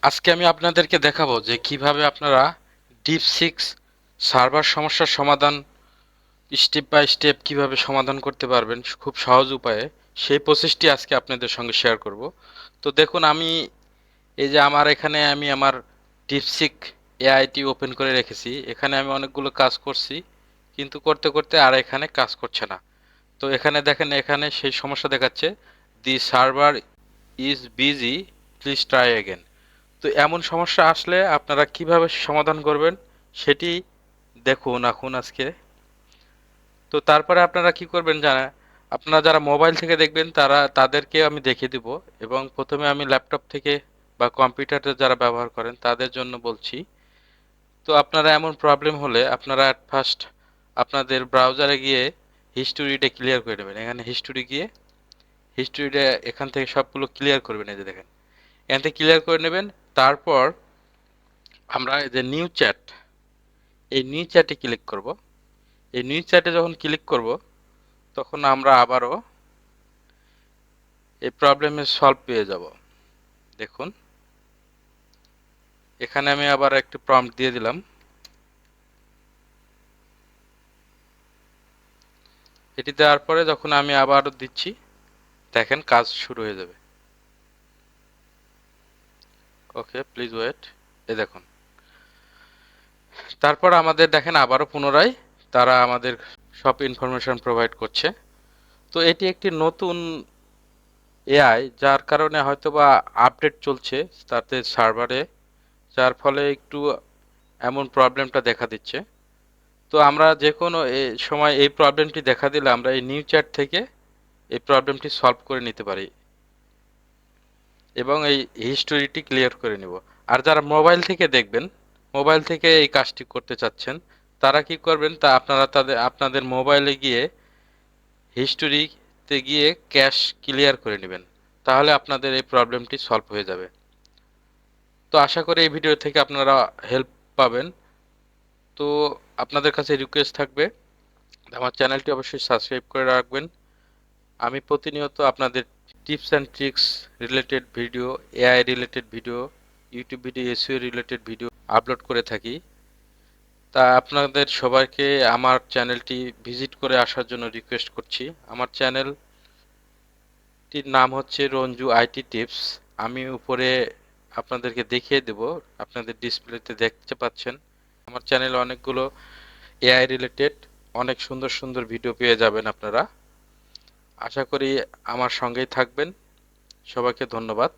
আজকে আমি আপনাদেরকে দেখাবো যে কিভাবে আপনারা DeepSeek সার্ভার সমস্যার সমাধান স্টেপ বাই স্টেপ কিভাবে সমাধান করতে পারবেন খুব সহজ উপায়ে সেই প্রসেসটি আজকে আপনাদের সঙ্গে শেয়ার করব। তো দেখুন আমি এই যে আমি আমার DeepSeek এআইটি ওপেন করে রেখেছি। এখানে আমি অনেকগুলো কাজ করছি, কিন্তু করতে করতে আর এখানে কাজ করছে না। তো এখানে দেখেন, এখানে সেই সমস্যা দেখাচ্ছে, the server is busy, please try again. তো এমন সমস্যা আসলে আপনারা কিভাবে সমাধান করবেন সেটি দেখুন এখন আজকে। তো তারপরে আপনারা কি করবেন জানেন, আপনারা যারা মোবাইল থেকে দেখবেন তাদেরকে আমি দেখিয়ে দিব, এবং প্রথমে আমি ল্যাপটপ থেকে বা কম্পিউটারে যারা ব্যবহার করেন তাদের জন্য বলছি। তো আপনারা এমন প্রবলেম হলে আপনারা অ্যাট ফার্স্ট আপনাদের ব্রাউজারে গিয়ে হিস্টোরিটা ক্লিয়ার করে নেবেন। এখানে হিস্টোরিটা এখান থেকে সবগুলো ক্লিয়ার করবেন। এই যে দেখেন, এখান থেকে ক্লিয়ার করে নেবেন। তারপর আমরা এই যে এই নিউ চ্যাটে ক্লিক করব। এই নিউ চ্যাটে যখন ক্লিক করব তখন আমরা আবারও এই প্রবলেমের সলভ পেয়ে যাব। দেখুন, এখানে আমি আবার একটি প্রম্পট দিয়ে দিলাম। এটি দেওয়ার পরে যখন আমি আবারও দিচ্ছি, দেখেন কাজ শুরু হয়ে যাবে। ওকে, প্লিজ ওয়েট। এই দেখুন, তারপর আমাদের দেখেন আবারও পুনরায় তারা আমাদের সব ইনফরমেশন প্রোভাইড করছে। তো এটি একটি নতুন এআই, যার কারণে হয়তোবা আপডেট চলছে তাতে সার্ভারে, যার ফলে একটু এমন প্রবলেমটা দেখা দিচ্ছে। তো আমরা যে কোনো সময় এই প্রবলেমটি দেখা দিলে আমরা এই নিউ চ্যাট থেকে এই প্রবলেমটি সলভ করে নিতে পারি এবং এই হিস্টোরিটি ক্লিয়ার করে নিব। আর যারা মোবাইল থেকে দেখবেন, মোবাইল থেকে এই কাজটি করতে চাচ্ছেন, তারা কি করবেন, তা আপনারা আপনাদের মোবাইলে গিয়ে হিস্টোরিতে গিয়ে ক্যাশ ক্লিয়ার করে নেবেন। তাহলে আপনাদের এই প্রবলেমটি সলভ হয়ে যাবে। তো আশা করি এই ভিডিও থেকে আপনারা হেল্প পাবেন। তো আপনাদের কাছে রিকোয়েস্ট থাকবে আমার চ্যানেলটি অবশ্যই সাবস্ক্রাইব করে রাখবেন। আমি প্রতিনিয়ত আপনাদের tips and tricks related video, AI related video, YouTube video, SEO related video upload করে থাকি। তা আপনাদের সবাইকে আমার চ্যানেলটি ভিজিট করে আসার জন্য রিকোয়েস্ট করছি। আমার চ্যানেলটির নাম হচ্ছে রঞ্জু আইটি টিপস। আমি উপরে আপনাদেরকে দেখিয়ে দেব, আপনাদের ডিসপ্লেতে দেখতে পাচ্ছেন। আমার চ্যানেলে অনেকগুলো এআই রিলেটেড অনেক সুন্দর সুন্দর ভিডিও পেয়ে যাবেন আপনারা। আশা করি আমার সঙ্গেই থাকবেন। সবাইকে ধন্যবাদ।